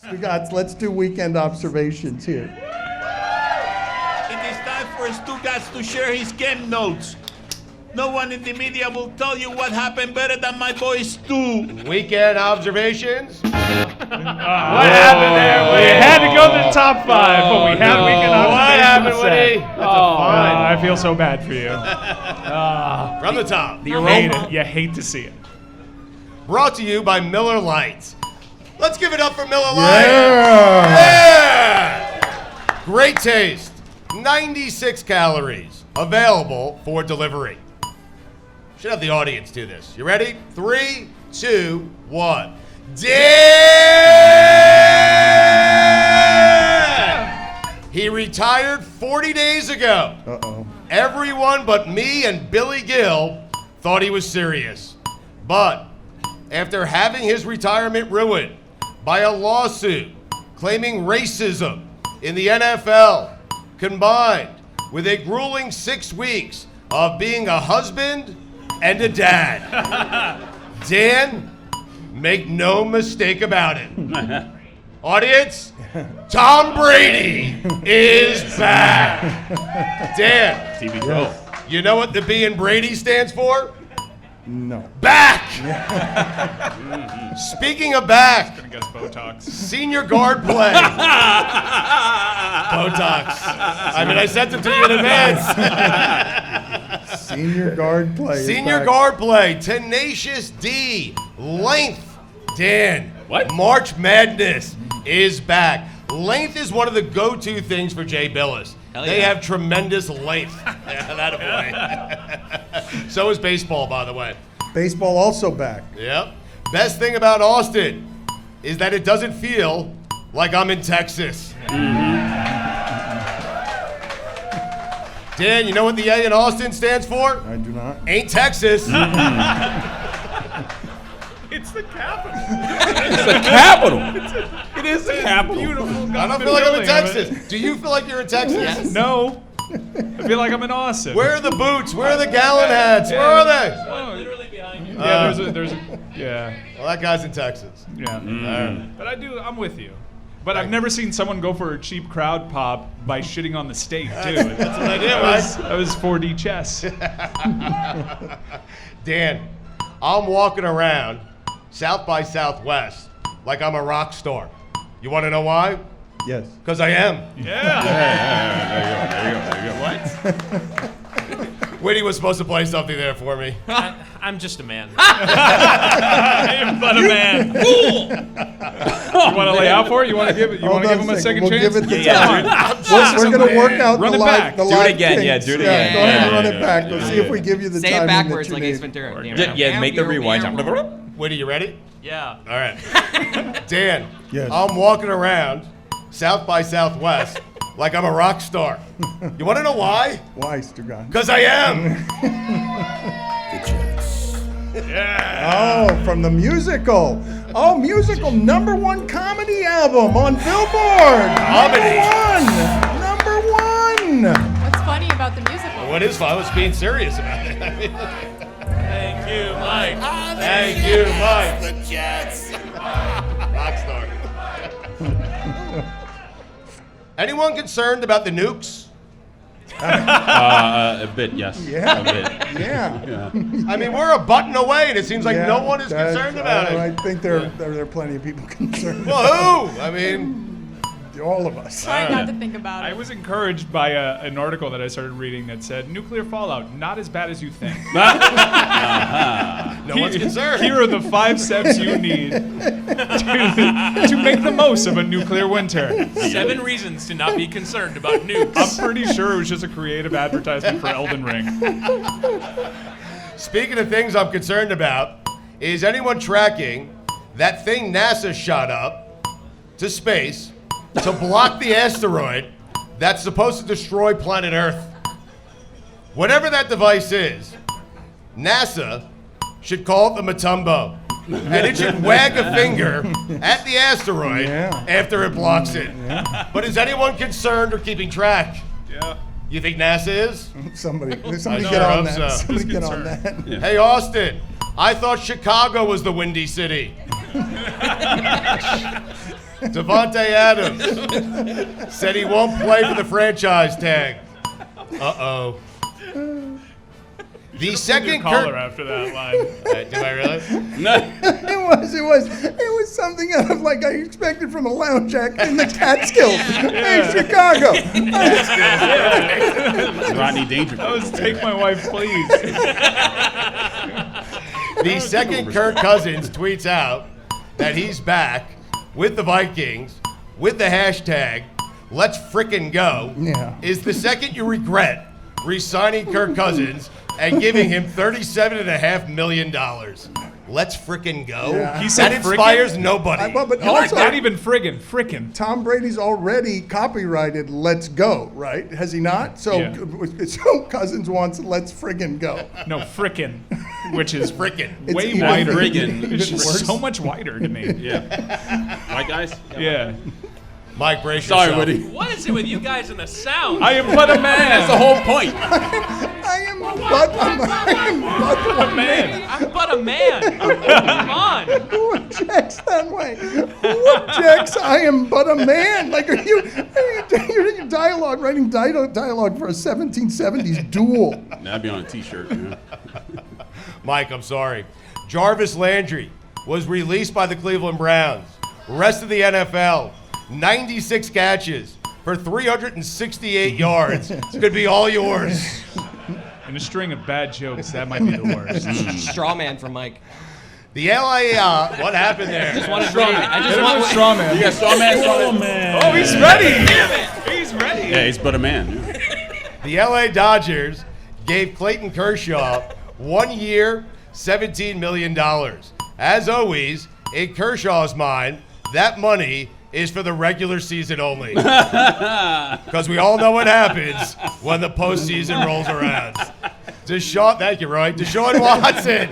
Stugotz, let's do weekend observations here. It is time for Stugotz to share his game notes. No one in the media will tell you what happened better than my boy Stu. Weekend observations. What happened there? We had to go to the top 5, but we had weekend observations. What happened, Woody? I feel so bad for you. From the top. You hate it. You hate to see it. Brought to you by Miller Lite. Let's give it up for Miller Lite. Yeah! Great taste. 96 calories. Available for delivery. Should have the audience do this. You ready? 3, 2, 1. Dan! He retired 40 days ago. Uh-oh. Everyone but me and Billy Gill thought he was serious. But after having his retirement ruined by a lawsuit claiming racism in the NFL, combined with a grueling 6 weeks of being a husband and a dad, Dan, make no mistake about it. Audience, Tom Brady is back. Dan, Yes. you know what the B in Brady stands for? No. Back! Speaking of back, I guess Botox. senior guard play. Botox. I mean, I sent it to you in advance. Senior guard play. is Senior back. guard play. Tenacious D. Length. Dan. What? March Madness is back. Length is one of the go-to things for Jay Billis. They have tremendous length. Yeah, that boy. So is baseball, by the way. Baseball also back. Yep. Best thing about Austin is that it doesn't feel like I'm in Texas. Dan, you know what the A in Austin stands for? I do not. Ain't Texas. It's the capital. It's the capital. It is the capital. Beautiful. I don't feel like I'm in Texas. Do you feel like you're in Texas? Yes. No. I feel like I'm in Austin. Where are the boots? Where are the gallon hats? Where are they? Literally behind you. Yeah, yeah. Well, that guy's in Texas. Yeah. Alright. But I'm with you. But I've never seen someone go for a cheap crowd pop by shitting on the state, too. That's what I did, right? That was 4D chess. Dan, I'm walking around South by Southwest like I'm a rock star. You want to know why? Yes. Because I am. Yeah. There you go. What? Whitty was supposed to play something there for me. I'm just a man. But a man. Fool! You want to lay out for it? You want to give it? You want to give him a second we'll chance? Give it the Yeah, time. dude. We're going to work out Run the it live, back. the Do it live again, yeah, kinks. do it Yeah, again. go ahead and Yeah, run yeah, it back. Let's see if we give you the Say timing it backwards that you like need. Ace Ventura. Yeah, make the rewind. Whitty, you ready? Yeah. All right. Dan, Yes. I'm walking around South by Southwest like I'm a rock star. You want to know why? Why, Stugotz? Because I am. Oh, from the musical. Oh, musical #1 comedy album on Billboard. Comedy. Number one. What's funny about the musical? What is fun? I was being serious about it. Thank you, Mike. Thank you, Mike. The Jets. Rockstar. Anyone concerned about the nukes? A bit, yes. Yeah. A bit. Yeah. I mean, we're a button away, and it seems like no one is that's- concerned about I it. think there are plenty of people concerned. Well, who? I mean, All of us. Try not to think about it. I was encouraged by an article that I started reading that said nuclear fallout not as bad as you think. no one's concerned. Here are the 5 steps you need to make the most of a nuclear winter. 7 reasons to not be concerned about nukes. I'm pretty sure it was just a creative advertisement for Elden Ring. Speaking of things I'm concerned about, is anyone tracking that thing NASA shot up to space to block the asteroid that's supposed to destroy planet Earth? Whatever that device is, NASA should call it the Matumbo. And it should wag a finger at the asteroid after it blocks it. But is anyone concerned or keeping track? Yeah. You think NASA is? Somebody get sure on hope that. so. Somebody get on that. Hey, Austin, I thought Chicago was the Windy City. Devontae Adams said he won't play for the franchise tag. Uh-oh. The second Caller Kirk... after that line. Did I really? It was something out of like I expected from a lounge act in the Catskills. Hey, Chicago. Rodney Dangerfield. That was Take My Wife, Please. The second Kirk Cousins tweets out that he's back with the Vikings with the hashtag Let's Frickin' Go. Yeah. Is the second you regret re-signing Kirk Cousins and giving him $37.5 million. Let's frickin' go. Yeah. He said that inspires nobody. But Not also, even friggin', frickin'. Tom Brady's already copyrighted "Let's Go," right? Has he not? So, Yeah. so Cousins wants "Let's friggin' go." No, frickin', which is Frickin'. way even- wider. Friggin'. It's Even worse. so much wider to me. Yeah. Right, guys? Yeah. Mike, brace Sorry, yourself. Woody. What is it with you guys and the sound? I am but a man. That's the whole point. I am but a man. I'm but a man. Come on. Who objects that way? Who objects? I am but a man. Like, you're in dialogue, writing dialogue for a 1770s duel. That'd be on a T-shirt. Yeah. Mike, I'm sorry. Jarvis Landry was released by the Cleveland Browns. Rest of the NFL, 96 catches for 368 yards. Could be all yours. In a string of bad jokes, that might be the worst. Straw man from Mike. The LA, what happened there? I just Hit him want with straw man. You got straw man. Oh, he's ready. Damn it. He's ready. Yeah, he's but a man. Yeah. The LA Dodgers gave Clayton Kershaw 1 year, $17 million. As always, in Kershaw's mind, that money is for the regular season only. Because we all know what happens when the postseason rolls around. Thank you, Roy. Deshaun Watson,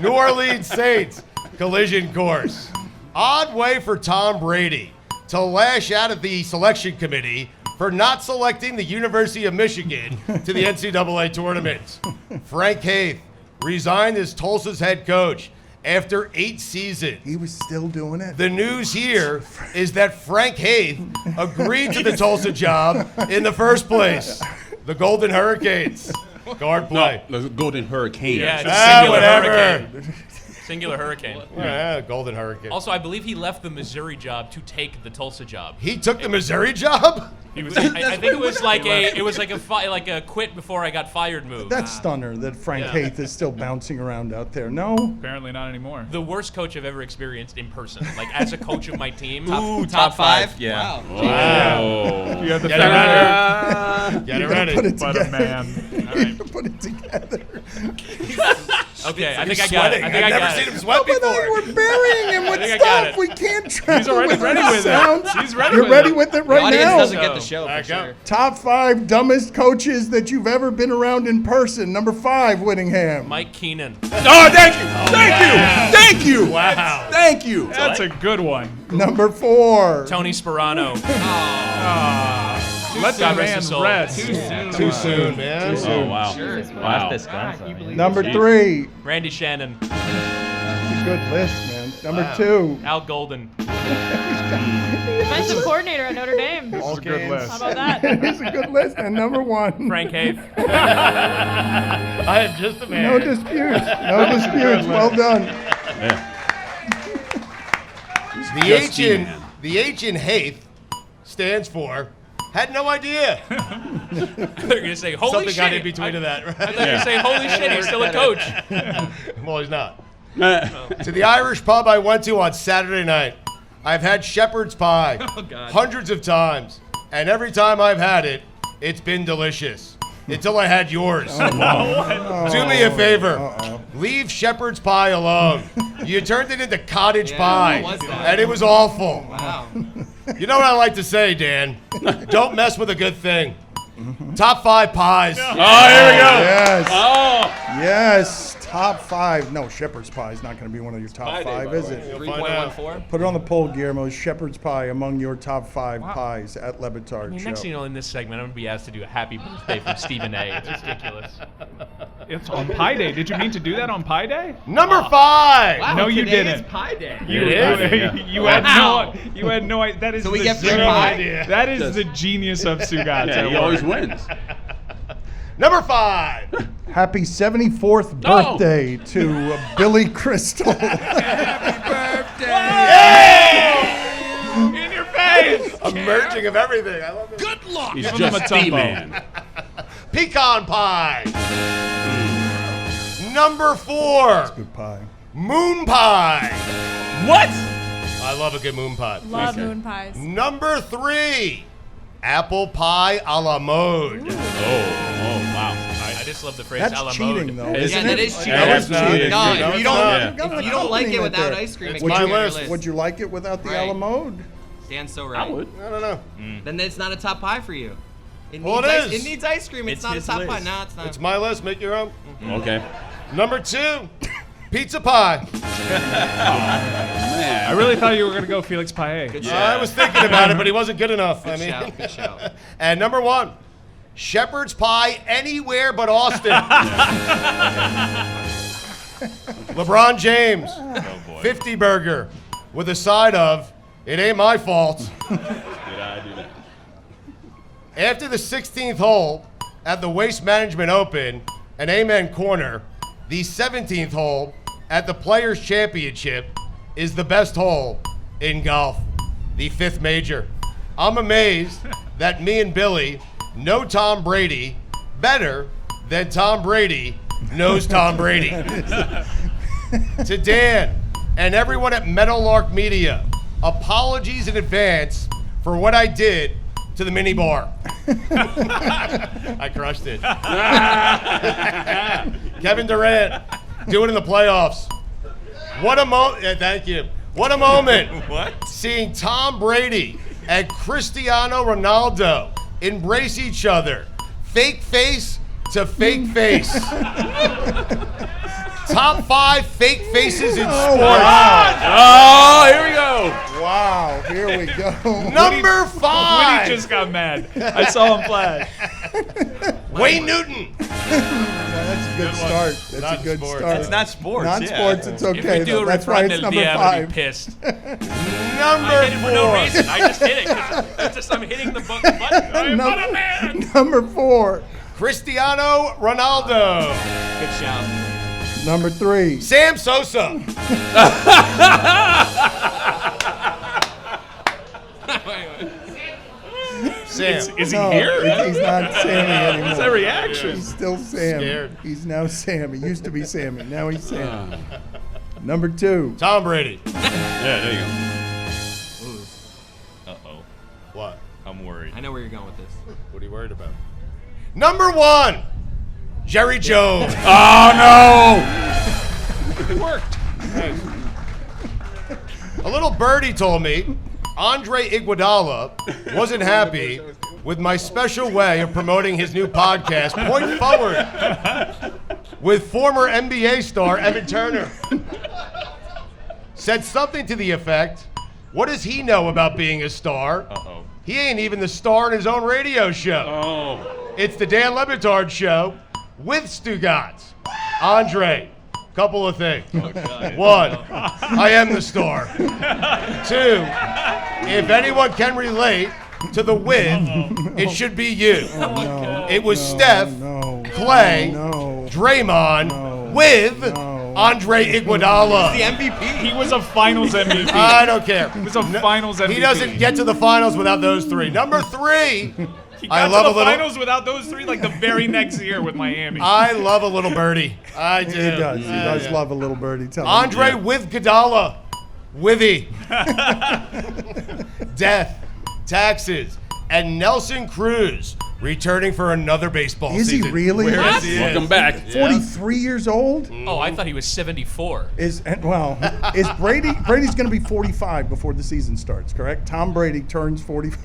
New Orleans Saints, collision course. Odd way for Tom Brady to lash out at the selection committee for not selecting the University of Michigan to the NCAA tournament. Frank Heath resigned as Tulsa's head coach after 8 seasons. He was still doing it. The news here is that Frank Heath agreed to the Tulsa job in the first place. The Golden Hurricanes. Guard play. No, the Golden Hurricane. Yeah, it's a singular whatever. hurricane. Singular hurricane. Yeah, Golden Hurricane. Also, I believe he left the Missouri job to take the Tulsa job. He took the Missouri job? I think it was like a quit before I got fired move. That stunner that Frank Yeah. Heath is still bouncing around out there. No? Apparently not anymore. The worst coach I've ever experienced in person. Like as a coach of my team. Ooh, top five. Yeah. Wow. Wow. You have the Get it ready. Get it ready. Put it But a together. man. Put it together. Okay, I think He's I got it. sweating. I think I've I never got seen it. him sweat But now before. we're burying him with I think I got stuff. it. We can't travel He's already with ready the with sounds. it. He's ready You're with ready it. with it The right audience now. doesn't get the show for Back sure. up. Top 5 dumbest coaches that you've ever been around in person. Number 5, Whittingham. Mike Keenan. Oh, thank you. Thank you. Thank you. Wow. Thank you. That's a good one. Number 4. Tony Sperano. Let God that rest man his soul. rest. Too soon, man. Oh, wow. Wow. Number 3. Randy Shannon. It's a good list, man. Number 2. Al Golden. Defensive coordinator at Notre Dame. This is a good How list. about that? It's a good list. And number 1. Frank Heath. I am just a man. No disputes. No disputes. Well done. Yeah. The H in Heath stands for had no idea. They're gonna say, "Holy Something shit!" got in between of that, They're right? gonna say, "Holy shit!" He's still a coach. Well, he's not. To the Irish pub I went to on Saturday night, I've had shepherd's pie hundreds of times, and every time I've had it, it's been delicious. Until I had yours. Do me a favor. Leave shepherd's pie alone. You turned it into cottage pie, what was that? and it was awful. Wow. You know what I like to say, Dan? Don't mess with a good thing. Top 5 pies. Oh, here we go. Yes. Oh. Yes. Top 5. No, shepherd's pie is not going to be one of your top 5, is it? 3.14. Put it on the poll, Guillermo. Is shepherd's pie among your top 5 pies at LeBatard I mean, Show? next thing you know, in this segment, I'm gonna be asked to do a happy birthday from Stephen A. It's ridiculous. It's on Pi Day. Did you mean to do that on Pi Day? Number 5. Wow, No, you today didn't. is Pi Day. You had no idea. That is So we the get free genius- pie? That is the genius of Stugotz. Yeah, he always wins. Number 5. Happy 74th No. birthday to Billy Crystal. In your face. A merging of everything. I love it. He's Give him a just tumbo. D-man. Pecan pie. Number 4. Good pie. Moon pie. What? I love a good moon pie. Love Okay. moon pies. Number 3. Apple pie a la mode. Oh, wow. I just love the phrase That's a la cheating, mode. though. Yeah, isn't that it? is cheating. That is No, cheating. No, No, if you it's don't, not. if you don't like it without there. ice cream, it's my on your list. Would you like it without the a la Right. mode? Stan's so I right. would. I don't know. Then it's not a top pie for you. It Well, needs it ice, is. It needs ice cream. It's It's not a his top list. pie. No, it's not. It's my list. Make your own. Okay. Number 2. Pizza pie. Man. I really thought you were going to go Felix Paye. Good I was thinking about it, but he wasn't good enough. Good shout. Good shout. And number 1. Shepherd's pie anywhere but Austin. LeBron James. 50 burger with a side of, it ain't my fault. Did I do that? After the 16th hole at the Waste Management Open and Amen Corner, the 17th hole at the Players Championship is the best hole in golf, the 5th major. I'm amazed that me and Billy know Tom Brady better than Tom Brady knows Tom Brady. To Dan and everyone at Meadowlark Media, apologies in advance for what I did to the mini bar. I crushed it. Kevin Durant, do it in the playoffs. What a moment. Thank you. What a moment. What? Seeing Tom Brady and Cristiano Ronaldo embrace each other. Fake face to fake face. Top 5 fake faces in sports. Oh, here we go. Wow, here we go. Number Woody 5. just got mad. I saw him flash. Wayne Newton. That's a good start. That's Not a good sports. start. It's not sports. Not sports, it's If okay. we do though. a That's why it's referendum, number DM, I'd 5. be pissed. I Number hit it for no 4. reason. I just hit it. 'Cause it's just I'm hitting the button. Number 4. Cristiano Ronaldo. Good shout. Number 3. Sam Sosa. Sam. Is he No, here? he's not Sammy anymore. What's that reaction? He's still Sam. Scared. He's now Sam. He used to be Sammy. Now he's Sam. Number 2. Tom Brady. Yeah, there you go. Uh-oh. What? I'm worried. I know where you're going with this. What are you worried about? Number 1. Jerry Jones. Oh, It worked. A little birdie told me Andre Iguodala wasn't happy with my special way of promoting his new podcast, Point Forward, with former NBA star Evan Turner. Said something to the effect, what does he know about being a star? Uh-oh. He ain't even the star in his own radio show. Oh. It's the Dan LeBatard Show with Stugotz. Andre, couple of things. 1, I am the star. 2, if anyone can relate to the with, it should be you. It was Steph, No. Clay, No. Draymond, with Andre Iguodala. The MVP. He was a finals MVP. I don't care. He was a finals MVP. He doesn't get to the finals without those 3. Number 3, He got I to love the a little. finals without those 3 like the very next year with Miami. I love a little birdie. I do. He does. He does love a little birdie. Tell him. Andre with Godala. Withy. Death, taxes, and Nelson Cruz returning for another baseball Is he season. really? Yes, he is. Welcome back. 43 years old? Oh, I thought he was 74. Is Brady's going to be 45 before the season starts, correct? Tom Brady turns 45.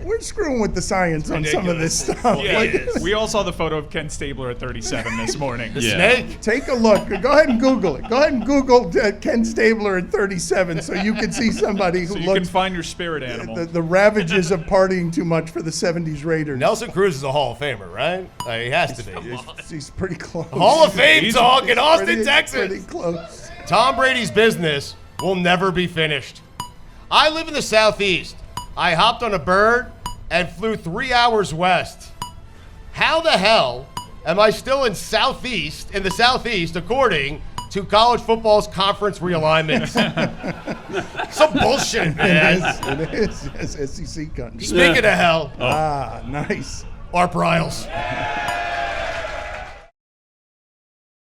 We're screwing with the science on some of this stuff. Yeah, Like, we all saw the photo of Ken Stabler at 37 this morning. Yeah. Snake. take a look. Go ahead and Google it. Go ahead and Google Ken Stabler at 37 so you can see somebody who So you can looks find your spirit animal. the ravages of partying too much for the 70s Raiders. Nelson Cruz is a Hall of Famer, right? He has to be. He's pretty close. Hall of Fame He's- talk in Austin, Pretty Texas. close. Tom Brady's business will never be finished. I live in the Southeast. I hopped on a bird and flew 3 hours west. How the hell am I still in the Southeast, according to college football's conference realignment? Some bullshit, man. It is. Yes, SEC country. Speaking of hell, Ah, nice. Art Briles.